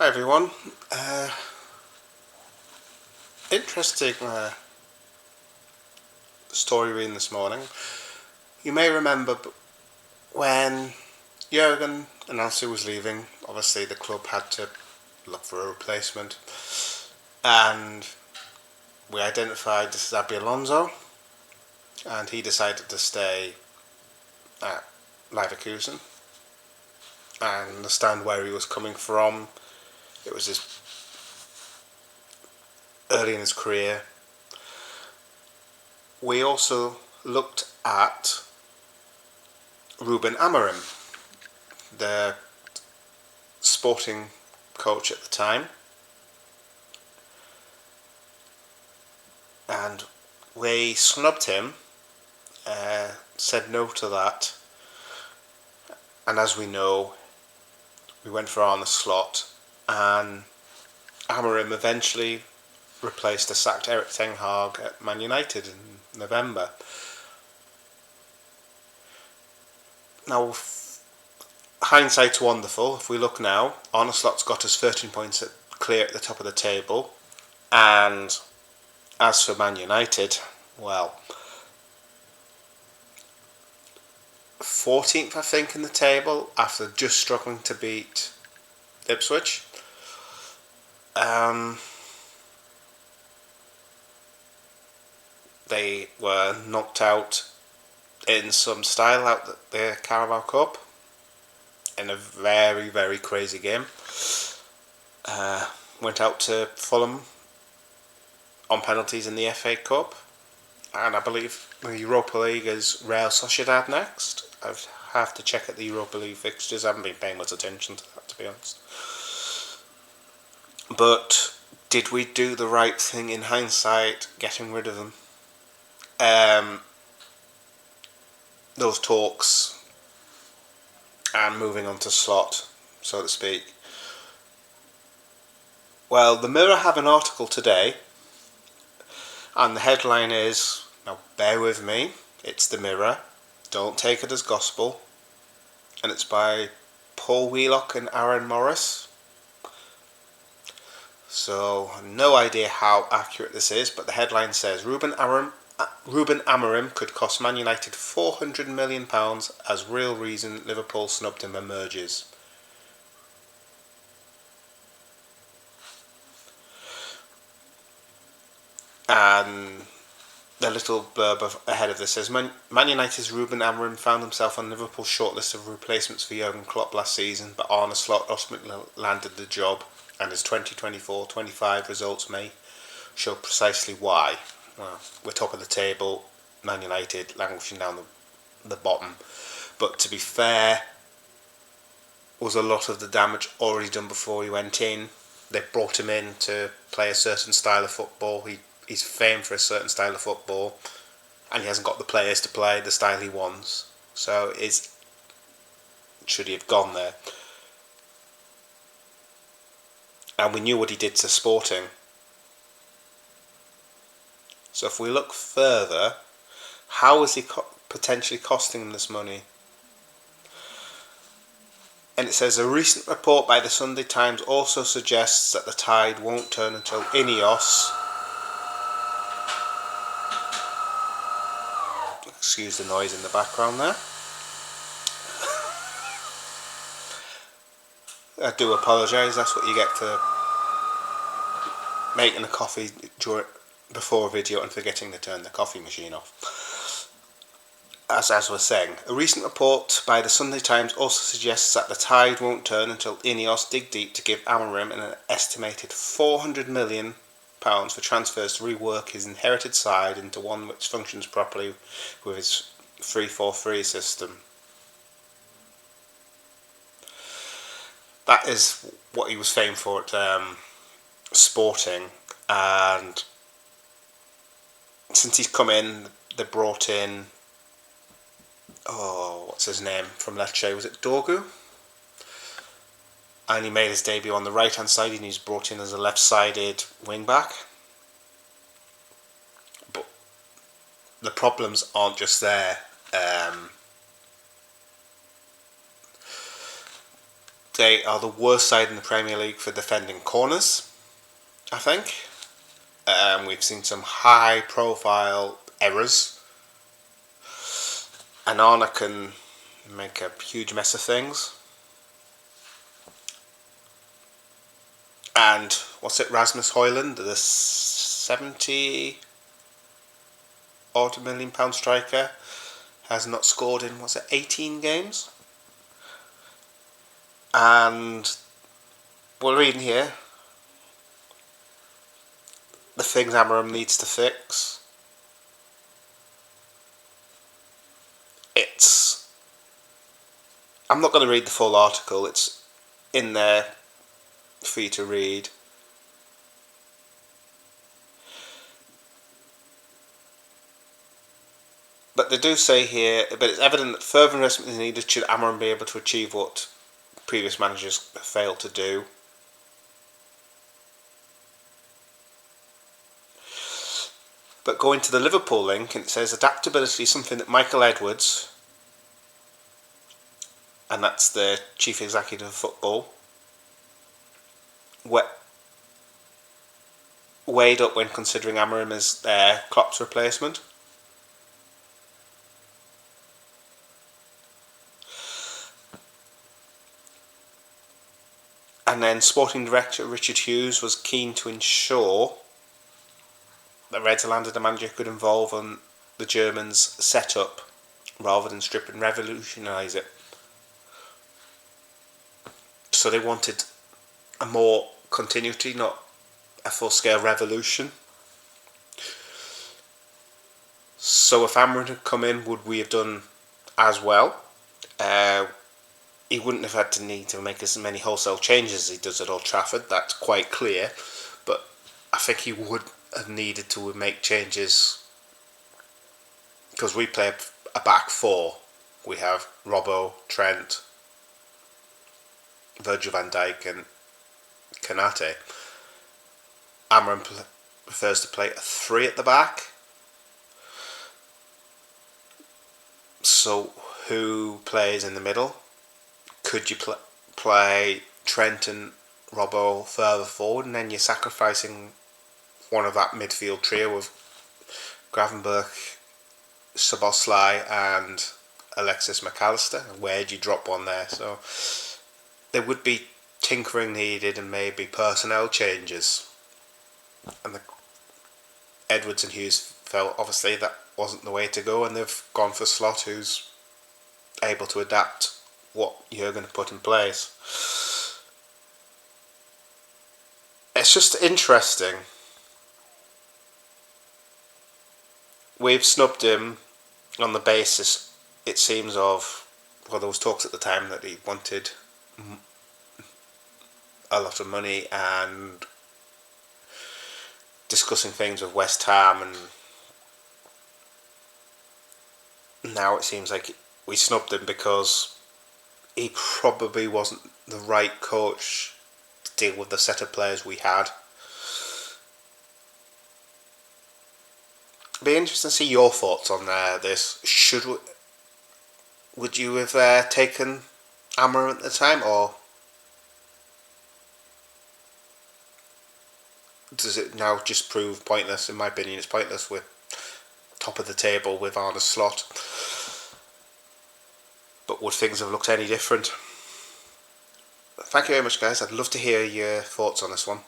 Hi everyone. Interesting story reading this morning. You may remember when Jurgen announced he was leaving, obviously the club had to look for a replacement, and we identified Xabi Alonso, and he decided to stay at Leverkusen. I understand where he was coming from. It was early in his career. We also looked at Ruben Amorim, the sporting coach at the time, and we snubbed him, said no to that, and as we know, we went for Arne Slot, and Amorim eventually replaced the sacked Erik ten Hag at Man United in November. Now, hindsight's wonderful. If we look now, Arne Slot's got us 13 points clear at the top of the table, and as for Man United, well, 14th I think in the table after just struggling to beat Ipswich. They were knocked out in some style out the Carabao Cup in a very, very crazy game. Went out to Fulham on penalties in the FA Cup, and I believe the Europa League is Real Sociedad next. I have to check at the Europa League fixtures. I haven't been paying much attention to that, to be honest. But did we do the right thing in hindsight, getting rid of them? Those talks and moving on to Slot, so to speak. Well, the Mirror have an article today, and the headline is, now bear with me, it's the Mirror, don't take it as gospel, and it's by Paul Wheelock and Aaron Morris. So, no idea how accurate this is, but the headline says Ruben Amorim could cost Man United £400 million as real reason Liverpool snubbed him emerges. And the little blurb ahead of this says Man United's Ruben Amorim found himself on Liverpool's shortlist of replacements for Jurgen Klopp last season, but Arne Slot ultimately landed the job, and his 2024-25 results may show precisely why. Well, we're top of the table, Man United languishing down the bottom, but to be fair, was a lot of the damage already done before he went in. They brought him in to play a certain style of football. He's famed for a certain style of football, and he hasn't got the players to play the style he wants. So should he have gone there? And we knew what he did to Sporting. So if we look further, how is he potentially costing them this money? And it says a recent report by the Sunday Times also suggests that the tide won't turn until Ineos, excuse the noise in the background there, I do apologise, that's what you get for making a coffee before a video and forgetting to turn the coffee machine off. As I was saying, a recent report by the Sunday Times also suggests that the tide won't turn until Ineos dig deep to give Amorim an estimated £400 million for transfers to rework his inherited side into one which functions properly with his 3-4-3 system. That is what he was famed for at Sporting, and since he's come in, they brought in, what's his name from Lecce, was it Dorgu? And he made his debut on the right hand side, and he's brought in as a left-sided wing back. But the problems aren't just there. They are the worst side in the Premier League for defending corners, I think. We've seen some high profile errors. Anana can make a huge mess of things. And what's it, Rasmus Højlund, the 70 odd million pound striker, has not scored in, 18 games? And we're reading here the things Amorim needs to fix. I'm not going to read the full article, it's in there for you to read. But they do say here, but it's evident that further investment is needed should Amorim be able to achieve what previous managers failed to do. But going to the Liverpool link, it says adaptability is something that Michael Edwards, and that's the chief executive of football, weighed up when considering Amorim as Klopp's replacement. And then sporting director Richard Hughes was keen to ensure that Reds landed a manager who could involve on the Germans' setup rather than strip and revolutionise it. So they wanted a more continuity, not a full-scale revolution. So if Amorim had come in, would we have done as well? He wouldn't have had to need to make as many wholesale changes as he does at Old Trafford, that's quite clear. But I think he would have needed to make changes because we play a back four. We have Robbo, Trent, Virgil van Dijk and Kanate. Amorim prefers to play a three at the back. So who plays in the middle? Could you play Trent and Robbo further forward, and then you're sacrificing one of that midfield trio of Gravenberch, Szoboszlai and Alexis McAllister? Where do you drop one there? So there would be tinkering needed and maybe personnel changes. And Edwards and Hughes felt obviously that wasn't the way to go, and they've gone for Slot, who's able to adapt what you're going to put in place. It's just interesting. We've snubbed him on the basis, it seems, of, well, there was talks at the time that he wanted a lot of money and discussing things with West Ham, and now it seems like we snubbed him because he probably wasn't the right coach to deal with the set of players we had. It'd be interesting to see your thoughts on this. Would you have taken Amorim at the time, or does it now just prove pointless? In my opinion, it's pointless. We're top of the table with Arne Slot. But would things have looked any different? Thank you very much, guys. I'd love to hear your thoughts on this one.